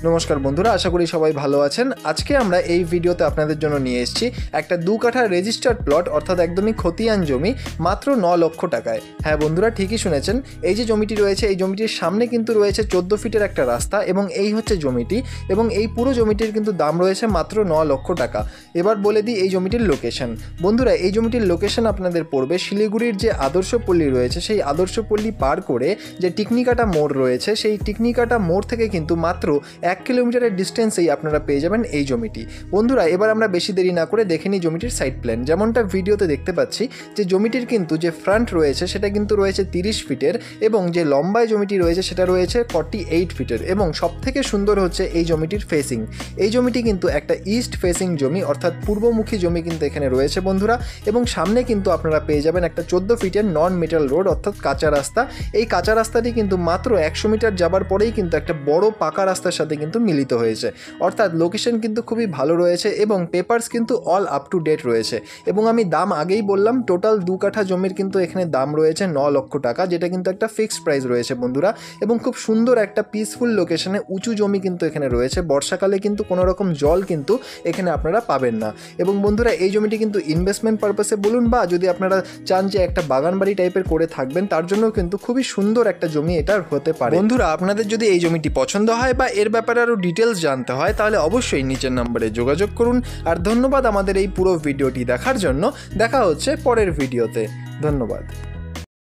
নমস্কার বন্ধুরা, আশা করি সবাই ভালো আছেন। আজকে আমরা এই ভিডিওতে আপনাদের জন্য নিয়ে এসেছি একটা 2 কাঠা রেজিস্টার্ড প্লট, অর্থাৎ একদমই খতিয়ান জমি, মাত্র 9 লক্ষ টাকায়। হ্যাঁ বন্ধুরা, ঠিকই শুনেছেন। এই যে জমিটি রয়েছে, এই জমিটির সামনে কিন্তু রয়েছে 14 ফিটের একটা রাস্তা, এবং এই হচ্ছে জমিটি, এবং এই পুরো জমিটির কিন্তু দাম রয়েছে মাত্র 9 লক্ষ টাকা। এবার বলে দিই এই জমিটির লোকেশন। বন্ধুরা, এই জমিটির লোকেশন আপনাদের পড়বে শিলিগুড়ির যে আদর্শপল্লী রয়েছে, সেই আদর্শপল্লী পার করে যে টিকনিকাটা মোড় রয়েছে, সেই টিকনিকাটা মোড় থেকে কিন্তু মাত্র 1 কিলোমিটারের ডিস্টেন্সেই আপনারা পেয়ে যাবেন এই জমিটি। বন্ধুরা, এবার আমরা বেশি দেরি না করে দেখে নিই জমিটির সাইড প্ল্যান। যেমনটা ভিডিওতে দেখতে পাচ্ছি যে জমিটির কিন্তু যে ফ্রন্ট রয়েছে সেটা কিন্তু রয়েছে 30 ফিটের, এবং যে লম্বায় জমিটি রয়েছে সেটা রয়েছে 48 ফিটের। এবং সবথেকে সুন্দর হচ্ছে এই জমিটির ফেসিং। এই জমিটি কিন্তু একটা ইস্ট ফেসিং জমি, অর্থাৎ পূর্বমুখী জমি কিন্তু এখানে রয়েছে বন্ধুরা। এবং সামনে কিন্তু আপনারা পেয়ে যাবেন একটা 14 ফিটের নন মেটাল রোড, অর্থাৎ কাঁচা রাস্তা। এই কাঁচা রাস্তাটি কিন্তু মাত্র 100 মিটার যাবার পরেই কিন্তু একটা বড় পাকা রাস্তার সাথে কিন্তু মিলিত হয়েছে, অর্থাৎ লোকেশন কিন্তু খুবই ভালো রয়েছে, এবং পেপারস কিন্তু অল আপ টু ডেট রয়েছে। এবং আমি দাম আগেই বললাম, টোটাল 2 কাঠা জমির কিন্তু এখানে দাম রয়েছে 9 লক্ষ টাকা, যেটা কিন্তু একটা ফিক্সড প্রাইস রয়েছে বন্ধুরা। এবং খুব সুন্দর একটা পিসফুল লোকেশনে উঁচু জমি কিন্তু এখানে রয়েছে। বর্ষাকালে কিন্তু কোনো রকম জল কিন্তু এখানে আপনারা পাবেন না। এবং বন্ধুরা, এই জমিটি কিন্তু ইনভেস্টমেন্ট পারপাসে বলুন, বা যদি আপনারা চান যে একটা বাগান বাড়ি টাইপের করে থাকবেন, তার জন্য কিন্তু খুবই সুন্দর একটা জমি এটা হতে পারে। বন্ধুরা, আপনাদের যদি এই জমিটি পছন্দ হয় বা এর ব্যাপারে আরও ডিটেলস জানতে হয়, তাহলে অবশ্যই নিচের নম্বরে যোগাযোগ করুন। আর ধন্যবাদ আমাদের এই পুরো ভিডিওটি দেখার জন্য। দেখা হচ্ছে পরের ভিডিওতে। ধন্যবাদ।